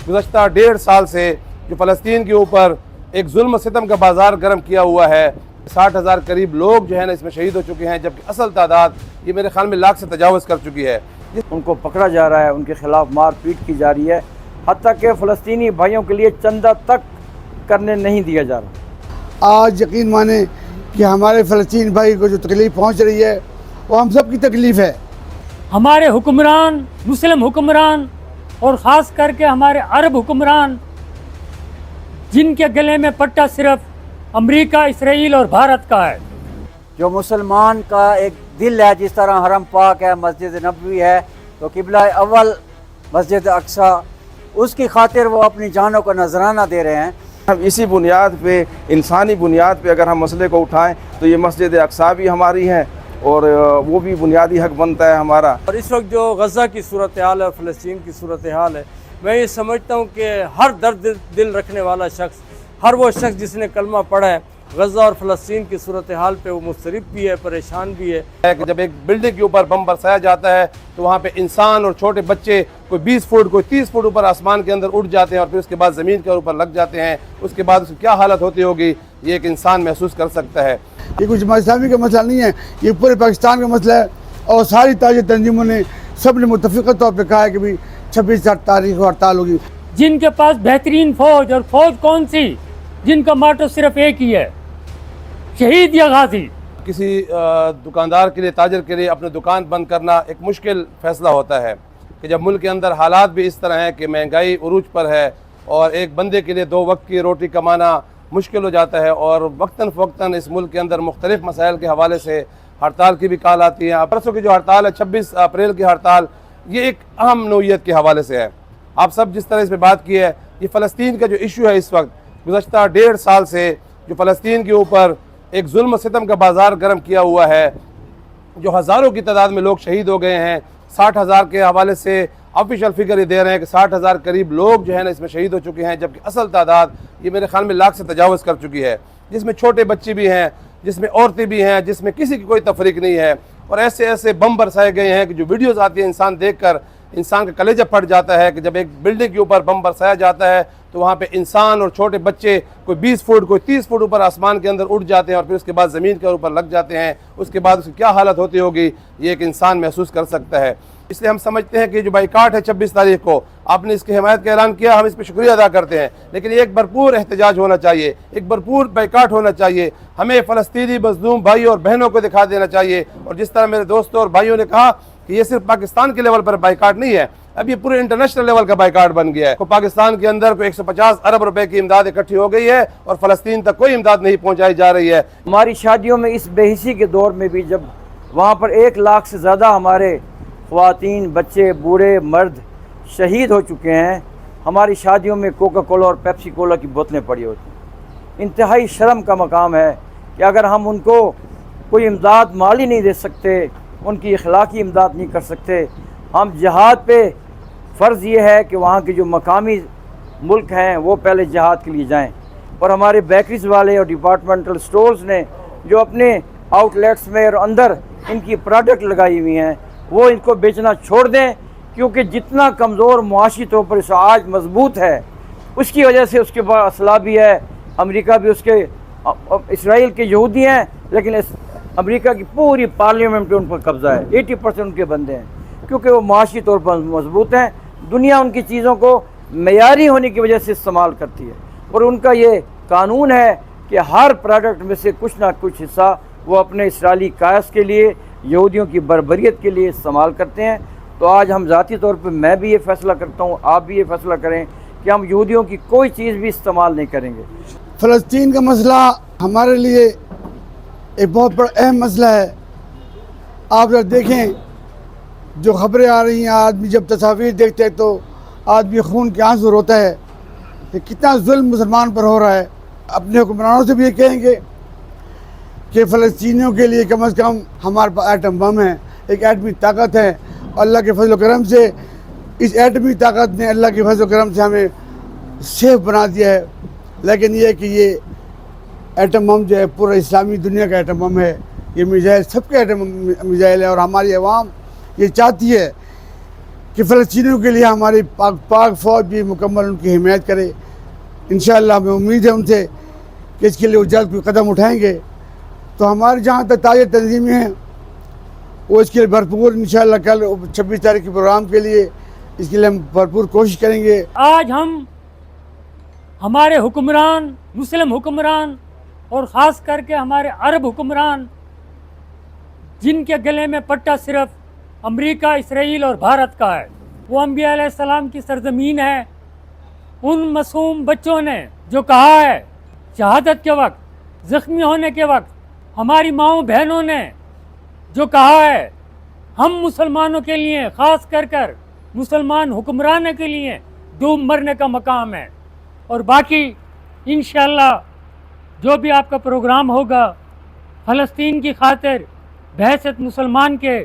گزشتہ 1.5 سال سے جو فلسطین کے اوپر ایک ظلم و ستم کا بازار گرم کیا ہوا ہے. 60,000 قریب لوگ جو ہے نا اس میں شہید ہو چکے ہیں، جبکہ اصل تعداد یہ میرے خیال میں لاکھ سے تجاوز کر چکی ہے. ان کو پکڑا جا رہا ہے، ان کے خلاف مار پیٹ کی جا رہی ہے، حتیٰ کہ فلسطینی بھائیوں کے لیے چندہ تک کرنے نہیں دیا جا رہا. آج یقین مانیں کہ ہمارے فلسطین بھائی کو جو تکلیف پہنچ رہی ہے وہ ہم سب کی تکلیف ہے. ہمارے حکمران، مسلم حکمران اور خاص کر کے ہمارے عرب حکمران، جن کے گلے میں پٹا صرف امریکہ، اسرائیل اور بھارت کا ہے. جو مسلمان کا ایک دل ہے، جس طرح حرم پاک ہے، مسجد نبوی ہے، تو قبلہ اول مسجد اقصی، اس کی خاطر وہ اپنی جانوں کو نذرانہ دے رہے ہیں. ہم اسی بنیاد پہ، انسانی بنیاد پہ اگر ہم مسئلے کو اٹھائیں تو یہ مسجد اقصی بھی ہماری ہے اور وہ بھی بنیادی حق بنتا ہے ہمارا. اور اس وقت جو غزہ کی صورتحال ہے اور فلسطین کی صورتحال ہے، میں یہ سمجھتا ہوں کہ ہر درد دل رکھنے والا شخص، ہر وہ شخص جس نے کلمہ پڑھا ہے، غزہ اور فلسطین کی صورتحال پہ وہ مضطرب بھی ہے، پریشان بھی ہے. کہ جب ایک بلڈنگ کے اوپر بم برسایا جاتا ہے تو وہاں پہ انسان اور چھوٹے بچے کوئی 20 فٹ کوئی 30 فٹ اوپر آسمان کے اندر اٹھ جاتے ہیں اور پھر اس کے بعد زمین کے اوپر لگ جاتے ہیں. اس کے بعد اس کی کیا حالت ہوتی ہوگی یہ ایک انسان محسوس کر سکتا ہے. یہ کچھ جماعت اسلامی کا مسئلہ نہیں ہے، یہ پورے پاکستان کا مسئلہ ہے. اور ساری تاجر تنظیموں نے سب نے متفقہ طور پہ کہا ہے کہ بھی 26 تاریخ کو ہڑتال ہوگی. جن کے پاس بہترین فوج، اور فوج کون سی؟ جن کا ماٹو صرف ایک ہی ہے، شہید یا غازی. کسی دکاندار کے لیے، تاجر کے لیے اپنے دکان بند کرنا ایک مشکل فیصلہ ہوتا ہے کہ جب ملک کے اندر حالات بھی اس طرح ہیں کہ مہنگائی عروج پر ہے اور ایک بندے کے لیے 2 وقت کی روٹی کمانا مشکل ہو جاتا ہے، اور وقتاً فوقتاً اس ملک کے اندر مختلف مسائل کے حوالے سے ہڑتال کی بھی کال آتی ہے. پرسوں کی جو ہڑتال ہے 26 اپریل کی ہڑتال، یہ ایک اہم نوعیت کے حوالے سے ہے. آپ سب جس طرح اس پہ بات کی ہے، یہ فلسطین کا جو ایشو ہے اس وقت، گزشتہ 1.5 سال سے جو فلسطین کے اوپر ایک ظلم و ستم کا بازار گرم کیا ہوا ہے، جو ہزاروں کی تعداد میں لوگ شہید ہو گئے ہیں. 60,000 کے حوالے سے آفیشیل فگر یہ دے رہے ہیں کہ 60,000 قریب لوگ جو ہے نا اس میں شہید ہو چکے ہیں، جبکہ اصل تعداد یہ میرے خیال میں لاکھ سے تجاوز کر چکی ہے، جس میں چھوٹے بچے بھی ہیں، جس میں عورتیں بھی ہیں، جس میں کسی کی کوئی تفریق نہیں ہے. اور ایسے بم برسائے گئے ہیں کہ جو ویڈیوز آتی ہیں انسان دیکھ کر انسان کا کلیجہ پھٹ جاتا ہے کہ جب ایک بلڈنگ کے اوپر بم برسایا جاتا ہے تو وہاں پہ انسان اور چھوٹے بچے کوئی 20 فٹ کوئی 30 فٹ اوپر آسمان کے اندر اٹھ جاتے ہیں اور پھر اس کے بعد زمین کے اوپر لگ جاتے ہیں. اس کے بعد اس کی کیا حالت ہوتی ہوگی یہ ایک انسان محسوس کر سکتا ہے. اس لیے ہم سمجھتے ہیں کہ جو بائیکاٹ ہے 26 تاریخ کو، آپ نے اس کی حمایت کا اعلان کیا، ہم اس پہ شکریہ ادا کرتے ہیں، لیکن ایک بھرپور احتجاج ہونا چاہیے، ایک بھرپور بائیکاٹ ہونا چاہیے. ہمیں فلسطینی مظلوم بھائی اور بہنوں کو دکھا دینا چاہیے. اور جس طرح میرے دوستوں اور بھائیوں نے کہا کہ یہ صرف پاکستان کے لیول پر بائیکاٹ نہیں ہے، اب یہ پورے انٹرنیشنل لیول کا بائیکاٹ بن گیا ہے. پاکستان کے اندر کوئی 150 ارب روپے کی امداد اکٹھی ہو گئی ہے اور فلسطین تک کوئی امداد نہیں پہنچائی جا رہی ہے. ہماری شادیوں میں اس بے حسی کے دور میں بھی جب وہاں پر 1 لاکھ سے زیادہ ہمارے خواتین، بچے، بوڑھے، مرد شہید ہو چکے ہیں، ہماری شادیوں میں کوکا کولا اور پیپسی کولا کی بوتلیں پڑی ہوتی ہیں. انتہائی شرم کا مقام ہے کہ اگر ہم ان کو کوئی امداد مالی نہیں دے سکتے، ان کی اخلاقی امداد نہیں کر سکتے، ہم جہاد پہ فرض یہ ہے کہ وہاں کے جو مقامی ملک ہیں وہ پہلے جہاد کے لیے جائیں. اور ہمارے بیکریز والے اور ڈپارٹمنٹل سٹورز نے جو اپنے آؤٹ لیٹس میں اور اندر ان کی پروڈکٹ لگائی ہوئی ہیں وہ ان کو بیچنا چھوڑ دیں، کیونکہ جتنا کمزور معاشی طور پر آج مضبوط ہے اس کی وجہ سے اس کے پاس اسلحہ بھی ہے، امریکہ بھی اس کے، اسرائیل کے یہودی ہیں لیکن امریکہ کی پوری پارلیمنٹ پہ ان پر قبضہ ہے، 80% ان کے بندے ہیں، کیونکہ وہ معاشی طور پر مضبوط ہیں. دنیا ان کی چیزوں کو معیاری ہونے کی وجہ سے استعمال کرتی ہے، اور ان کا یہ قانون ہے کہ ہر پروڈکٹ میں سے کچھ نہ کچھ حصہ وہ اپنے اسرائیلی قیاس کے لیے، یہودیوں کی بربریت کے لیے استعمال کرتے ہیں. تو آج ہم ذاتی طور پہ میں بھی یہ فیصلہ کرتا ہوں، آپ بھی یہ فیصلہ کریں کہ ہم یہودیوں کی کوئی چیز بھی استعمال نہیں کریں گے. فلسطین کا مسئلہ ہمارے لیے ایک بہت بڑا اہم مسئلہ ہے. آپ جب دیکھیں جو خبریں آ رہی ہیں، آدمی جب تصاویر دیکھتے ہیں تو آدمی خون کے آنسو روتا ہے کہ کتنا ظلم مسلمان پر ہو رہا ہے. اپنے حکمرانوں سے بھی یہ کہیں گے کہ فلسطینیوں کے لیے کم از کم ہمارے پاس ایٹم بم ہے، ایک ایٹمی طاقت ہے. اللہ کے فضل و کرم سے اس ایٹمی طاقت نے اللہ کے فضل و کرم سے ہمیں سیف بنا دیا ہے. لیکن یہ کہ یہ ایٹم بم جو ہے پورا اسلامی دنیا کا ایٹم بم ہے، یہ میزائل سب کے ایٹم میزائل ہے. اور ہماری عوام یہ چاہتی ہے کہ فلسطینیوں کے لیے ہماری پاک فوج بھی مکمل ان کی حمایت کرے. انشاءاللہ ہمیں امید ہے ان سے کہ اس کے لیے وہ جلد کوئی قدم اٹھائیں گے. تو ہماری جہاں تک تاجر تنظیمیں ہیں وہ اس کے لیے بھرپور انشاءاللہ کل 26 تاریخ کے پروگرام کے لیے اس کے لیے ہم بھرپور کوشش کریں گے. آج ہم ہمارے حکمران، مسلم حکمران اور خاص کر کے ہمارے عرب حکمران، جن کے گلے میں پٹا صرف امریکہ، اسرائیل اور بھارت کا ہے، وہ انبیاء علیہ السلام کی سرزمین ہے. ان معصوم بچوں نے جو کہا ہے شہادت کے وقت، زخمی ہونے کے وقت، ہماری ماؤں بہنوں نے جو کہا ہے، ہم مسلمانوں کے لیے، خاص کر مسلمان حکمرانوں کے لیے ڈوب مرنے کا مقام ہے. اور باقی انشاءاللہ جو بھی آپ کا پروگرام ہوگا فلسطین کی خاطر بحیثیت مسلمان کے،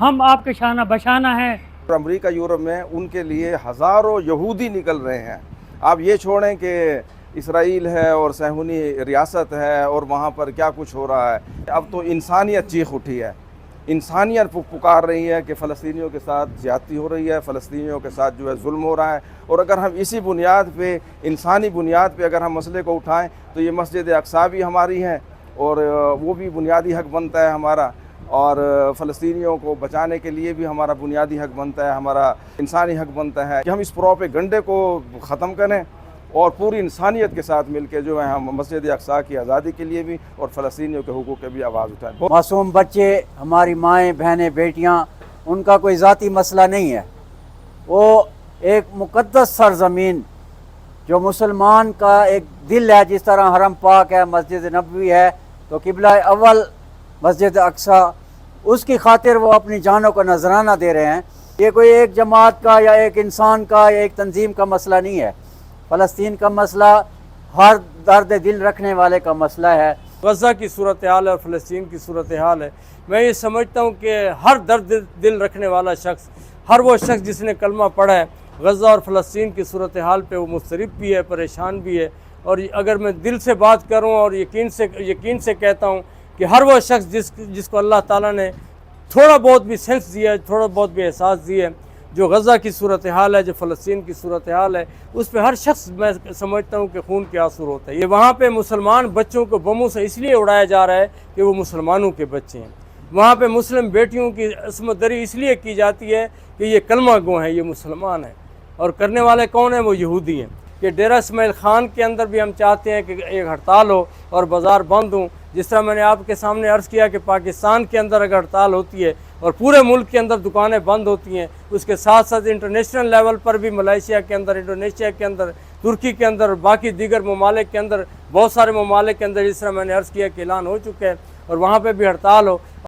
ہم آپ کے شانہ بشانہ ہیں. امریکہ یورپ میں ان کے لیے ہزاروں یہودی نکل رہے ہیں. آپ یہ چھوڑیں کہ اسرائیل ہے اور صہیونی ریاست ہے اور وہاں پر کیا کچھ ہو رہا ہے. اب تو انسانیت چیخ اٹھی ہے، انسانیت پکار رہی ہے کہ فلسطینیوں کے ساتھ زیادتی ہو رہی ہے، فلسطینیوں کے ساتھ جو ہے ظلم ہو رہا ہے. اور اگر ہم اسی بنیاد پہ، انسانی بنیاد پہ اگر ہم مسئلے کو اٹھائیں تو یہ مسجد اقصیٰ بھی ہماری ہے اور وہ بھی بنیادی حق بنتا ہے ہمارا. اور فلسطینیوں کو بچانے کے لیے بھی ہمارا بنیادی حق بنتا ہے، ہمارا انسانی حق بنتا ہے کہ ہم اس پروپیگنڈے کو ختم کریں اور پوری انسانیت کے ساتھ مل کے جو ہے ہم مسجد اقصیٰ کی آزادی کے لیے بھی اور فلسطینیوں کے حقوق کے بھی آواز اٹھائیں. معصوم بچے، ہماری مائیں بہنیں بیٹیاں، ان کا کوئی ذاتی مسئلہ نہیں ہے. وہ ایک مقدس سرزمین جو مسلمان کا ایک دل ہے، جس طرح حرم پاک ہے، مسجد نبوی ہے، تو قبلہ اول مسجد اقصیٰ، اس کی خاطر وہ اپنی جانوں کو نذرانہ دے رہے ہیں. یہ کوئی ایک جماعت کا یا ایک انسان کا یا ایک تنظیم کا مسئلہ نہیں ہے. فلسطین کا مسئلہ ہر درد دل رکھنے والے کا مسئلہ ہے. غزہ کی صورتحال اور فلسطین کی صورتحال ہے. میں یہ سمجھتا ہوں کہ ہر درد دل رکھنے والا شخص، ہر وہ شخص جس نے کلمہ پڑھا ہے، غزہ اور فلسطین کی صورتحال پہ وہ مضطرب بھی ہے، پریشان بھی ہے. اور اگر میں دل سے بات کروں اور یقین سے کہتا ہوں کہ ہر وہ شخص جس کو اللہ تعالیٰ نے تھوڑا بہت بھی سینس دیا ہے، تھوڑا بہت بھی احساس دیا ہے، جو غزہ کی صورتحال ہے، جو فلسطین کی صورتحال ہے، اس پہ ہر شخص میں سمجھتا ہوں کہ خون کے آنسو ہوتا ہے. یہ وہاں پہ مسلمان بچوں کو بموں سے اس لیے اڑایا جا رہا ہے کہ وہ مسلمانوں کے بچے ہیں. وہاں پہ مسلم بیٹیوں کی عصمت دری اس لیے کی جاتی ہے کہ یہ کلمہ گو ہیں، یہ مسلمان ہیں. اور کرنے والے کون ہیں؟ وہ یہودی ہیں. کہ ڈیرہ اسماعیل خان کے اندر بھی ہم چاہتے ہیں کہ ایک ہڑتال ہو اور بازار بند ہوں. جس طرح میں نے آپ کے سامنے عرض کیا کہ پاکستان کے اندر اگر ہڑتال ہوتی ہے اور پورے ملک کے اندر دکانیں بند ہوتی ہیں، اس کے ساتھ ساتھ انٹرنیشنل لیول پر بھی ملائیشیا کے اندر، انڈونیشیا کے اندر، ترکی کے اندر، باقی دیگر ممالک کے اندر، بہت سارے ممالک کے اندر جس طرح میں نے عرض کیا کہ اعلان ہو چکا ہے اور وہاں پہ بھی ہڑتال ہو.